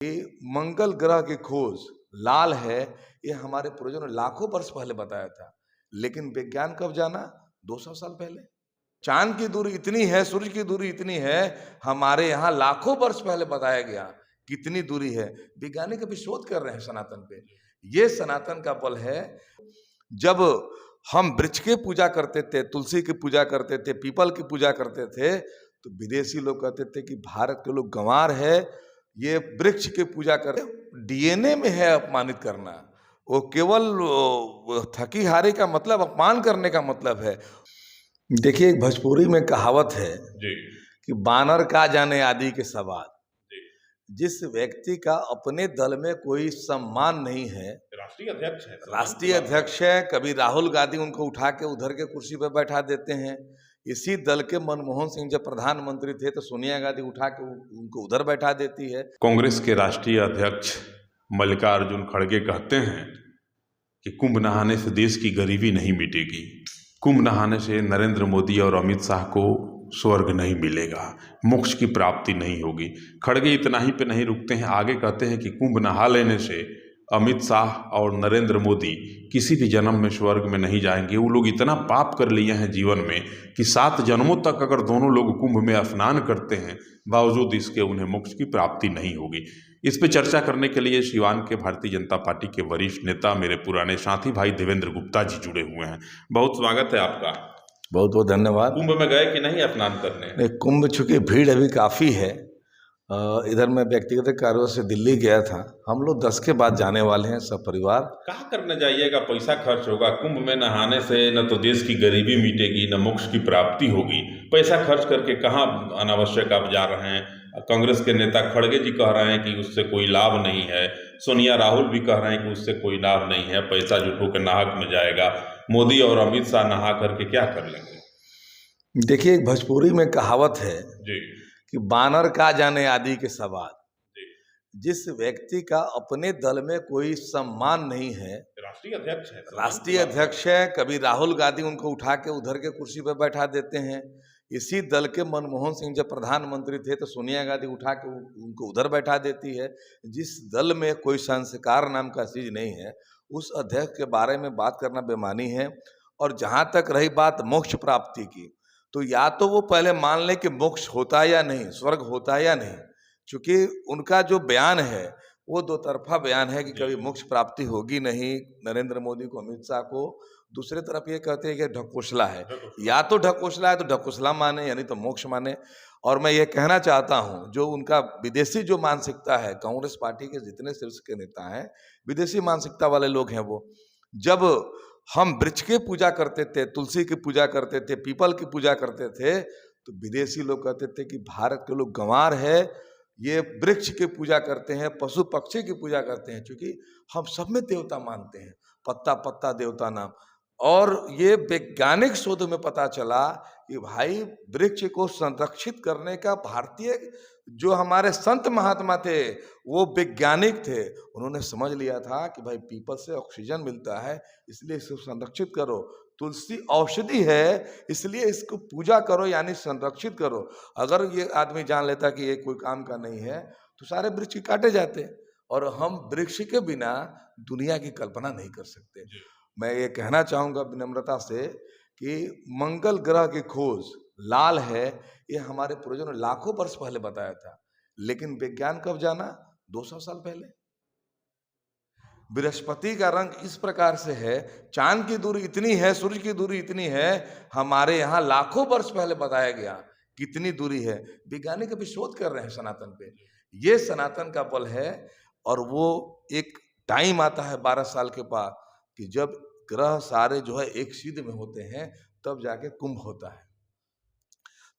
ये मंगल ग्रह की खोज लाल है, ये हमारे पूर्वजों ने लाखों वर्ष पहले बताया था। लेकिन विज्ञान कब जाना? 200 साल पहले। चांद की दूरी इतनी है, सूरज की दूरी इतनी है, हमारे यहाँ लाखों वर्ष पहले बताया गया कितनी दूरी है। वैज्ञानिक अभी शोध कर रहे हैं सनातन पे। ये सनातन का बल है। जब हम वृक्ष की पूजा करते थे, तुलसी की पूजा करते थे, पीपल की पूजा करते थे, तो विदेशी लोग कहते थे कि भारत के लोग गंवार है, ये वृक्ष की पूजा कर डीएनए में है अपमानित करना। वो केवल थकी हारी का मतलब अपमान करने का मतलब है। देखिए, एक भोजपुरी में कहावत है जी। कि बानर का जाने आदि के सवाल। जी। जिस व्यक्ति का अपने दल में कोई सम्मान नहीं है, राष्ट्रीय अध्यक्ष है, राष्ट्रीय अध्यक्ष है, कभी राहुल गांधी उनको उठा के उधर के कुर्सी पर बैठा देते हैं। इसी दल के मनमोहन सिंह जब प्रधानमंत्री थे तो सोनिया गांधी उठा के उनको उधर बैठा देती है। कांग्रेस के राष्ट्रीय अध्यक्ष मल्लिकार्जुन खड़गे कहते हैं कि कुंभ नहाने से देश की गरीबी नहीं मिटेगी, कुंभ नहाने से नरेंद्र मोदी और अमित शाह को स्वर्ग नहीं मिलेगा, मोक्ष की प्राप्ति नहीं होगी। खड़गे इतना ही पे नहीं रुकते हैं, आगे कहते हैं कि कुंभ नहा लेने से अमित शाह और नरेंद्र मोदी किसी भी जन्म में स्वर्ग में नहीं जाएंगे। वो लोग इतना पाप कर लिए हैं जीवन में कि 7 जन्मों तक अगर दोनों लोग कुंभ में स्नान करते हैं, बावजूद इसके उन्हें मोक्ष की प्राप्ति नहीं होगी। इस पे चर्चा करने के लिए सिवान के भारतीय जनता पार्टी के वरिष्ठ नेता, मेरे पुराने साथी भाई देवेंद्र गुप्ता जी जुड़े हुए हैं। बहुत स्वागत है आपका। बहुत बहुत धन्यवाद। कुंभ में गए कि नहीं स्नान करने? कुंभ चूंकि भीड़ अभी काफी है, इधर मैं व्यक्तिगत कार्यों से दिल्ली गया था। हम लोग 10 के बाद जाने वाले हैं, सब परिवार। कहाँ करने जाइएगा? पैसा खर्च होगा। कुंभ में नहाने से न तो देश की गरीबी मिटेगी, न मोक्ष की प्राप्ति होगी। पैसा खर्च करके कहाँ अनावश्यक आप जा रहे हैं? कांग्रेस के नेता खड़गे जी कह रहे हैं कि उससे कोई लाभ नहीं है, सोनिया राहुल भी कह रहे हैं कि उससे कोई लाभ नहीं है, पैसा जुटो के नाहक में जाएगा। मोदी और अमित शाह नहा करके क्या कर लेंगे? देखिए, एक भोजपुरी में कहावत है जी कि बानर का जाने आदि के सवाल। जी। जिस व्यक्ति का अपने दल में कोई सम्मान नहीं है, राष्ट्रीय अध्यक्ष है, राष्ट्रीय अध्यक्ष है, कभी राहुल गांधी उनको उठा के उधर के कुर्सी पर बैठा देते हैं। इसी दल के मनमोहन सिंह जब प्रधानमंत्री थे तो सोनिया गांधी उठा के उनको उधर बैठा देती है। जिस दल में कोई संस्कार नाम का चीज नहीं है, उस अध्यक्ष के बारे में बात करना बेमानी है। और जहां तक रही बात मोक्ष प्राप्ति की, तो या तो वो पहले मान ले कि मोक्ष होता है या नहीं, स्वर्ग होता है या नहीं। चूंकि उनका जो बयान है वो दो तरफा बयान है कि कभी मोक्ष प्राप्ति होगी नहीं नरेंद्र मोदी को, अमित शाह को। दूसरे तरफ ये कहते हैं कि ढकोसला है। या तो ढकोसला है तो ढकोसला माने, यानी तो मोक्ष माने। और मैं ये कहना चाहता हूँ, जो उनका विदेशी जो मानसिकता है, कांग्रेस पार्टी के जितने शीर्ष के नेता हैं विदेशी मानसिकता वाले लोग हैं। वो जब हम वृक्ष की पूजा करते थे, तुलसी की पूजा करते थे, पीपल की पूजा करते थे, तो विदेशी लोग कहते थे कि भारत के लोग गंवार है, ये वृक्ष की पूजा करते हैं, पशु पक्षी की पूजा करते हैं। क्योंकि हम सब में देवता मानते हैं, पत्ता पत्ता देवता नाम। और ये वैज्ञानिक शोध में पता चला कि भाई वृक्ष को संरक्षित करने का भारतीय जो हमारे संत महात्मा थे, वो वैज्ञानिक थे, उन्होंने समझ लिया था कि भाई पीपल से ऑक्सीजन मिलता है, इसलिए इसको संरक्षित करो। तुलसी औषधि है, इसलिए इसको पूजा करो, यानी संरक्षित करो। अगर ये आदमी जान लेता कि ये कोई काम का नहीं है, तो सारे वृक्ष काटे जाते। और हम वृक्ष के बिना दुनिया की कल्पना नहीं कर सकते। मैं ये कहना चाहूँगा विनम्रता से कि मंगल ग्रह की खोज लाल है, ये हमारे पूर्वजों ने लाखों वर्ष पहले बताया था। लेकिन विज्ञान कब जाना? 200 साल पहले। बृहस्पति का रंग इस प्रकार से है, चांद की दूरी इतनी है, सूरज की दूरी इतनी है, हमारे यहाँ लाखों वर्ष पहले बताया गया कितनी दूरी है। वैज्ञानिक अभी शोध कर रहे हैं सनातन पे। ये सनातन का बल है। और वो एक टाइम आता है 12 साल के बाद कि जब ग्रह सारे जो है एक सीध में होते हैं, तब जाके कुंभ होता है।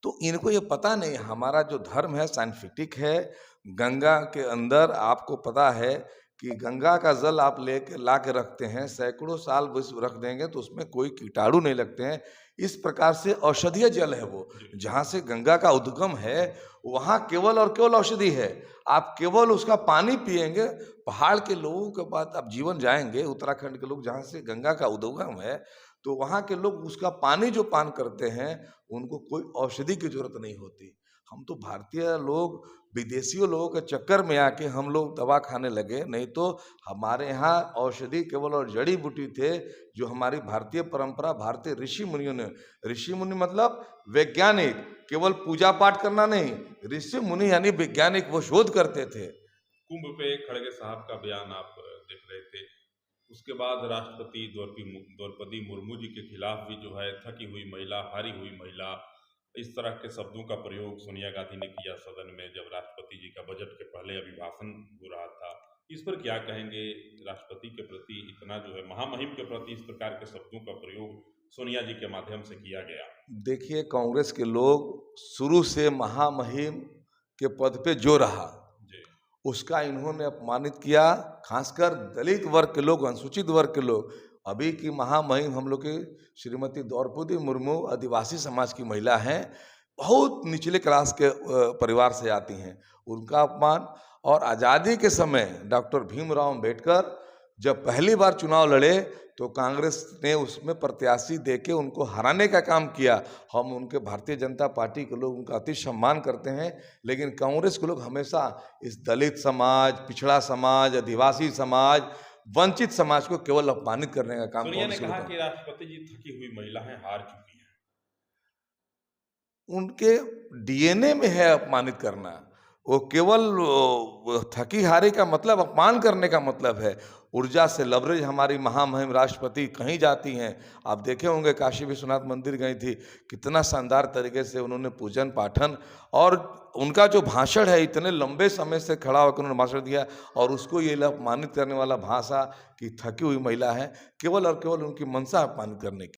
तो इनको ये पता नहीं, हमारा जो धर्म है साइंटिफिक है। गंगा के अंदर आपको पता है कि गंगा का जल आप लेके ला के रखते हैं, सैकड़ों साल रख देंगे तो उसमें कोई कीटाणु नहीं लगते हैं। इस प्रकार से औषधीय जल है वो। जहाँ से गंगा का उद्गम है, वहाँ केवल और केवल औषधि है। आप केवल उसका पानी पिएंगे, पहाड़ के लोगों के बाद आप जीवन जाएंगे, उत्तराखंड के लोग जहाँ से गंगा का उद्गम है, तो वहाँ के लोग उसका पानी जो पान करते हैं, उनको कोई औषधि की जरूरत नहीं होती। हम तो भारतीय लोग विदेशियों लोगों के चक्कर में आके हम लोग दवा खाने लगे, नहीं तो हमारे यहाँ औषधि केवल और जड़ी बूटी थे जो हमारी भारतीय परंपरा, भारतीय ऋषि मुनियों ने, ऋषि मुनि मतलब वैज्ञानिक, केवल पूजा पाठ करना नहीं, ऋषि मुनि यानी वैज्ञानिक, वो शोध करते थे। कुंभ पे खड़गे साहब का बयान आप देख रहे थे, उसके बाद राष्ट्रपति द्रौपदी मुर्मू जी के खिलाफ भी जो है थकी हुई महिला, हारी हुई महिला, इस तरह के शब्दों का प्रयोग सोनिया गांधी ने किया सदन में जब राष्ट्रपति जी का बजट के पहले अभिभाषण हो रहा था। इस पर क्या कहेंगे? राष्ट्रपति के प्रति इतना जो है महामहिम के प्रति इस प्रकार के शब्दों का प्रयोग सोनिया जी के माध्यम से किया गया। देखिए, कांग्रेस के लोग शुरू से महामहिम के पद पे जो रहा जी उसका इन्होंने अपमानित किया, खासकर दलित वर्ग के लोग, अनुसूचित वर्ग के लोग। अभी की महामहिम हम लोग की श्रीमती द्रौपदी मुर्मू आदिवासी समाज की महिला हैं, बहुत निचले क्लास के परिवार से आती हैं, उनका अपमान। और आज़ादी के समय डॉक्टर भीमराव अम्बेडकर जब पहली बार चुनाव लड़े तो कांग्रेस ने उसमें प्रत्याशी देके उनको हराने का काम किया। हम उनके भारतीय जनता पार्टी के लोग उनका अति सम्मान करते हैं, लेकिन कांग्रेस के लोग हमेशा इस दलित समाज, पिछड़ा समाज, आदिवासी समाज, वंचित समाज को केवल अपमानित करने का काम सोनिया ने कांग्रेस के कहा लोग कि राष्ट्रपति जी थकी हुई महिला हैं, हार चुकी हैं। उनके डीएनए में है अपमानित करना। वो केवल थकी हारी का मतलब अपमान करने का मतलब है। ऊर्जा से लबरेज हमारी महामहिम राष्ट्रपति कहीं जाती हैं, आप देखे होंगे काशी विश्वनाथ मंदिर गई थी, कितना शानदार तरीके से उन्होंने पूजन पाठन, और उनका जो भाषण है इतने लंबे समय से खड़ा होकर उन्होंने भाषण दिया, और उसको ये अपमानित करने वाला भाषा कि थकी हुई महिला है, केवल और केवल उनकी मंशा अपमानित करने की।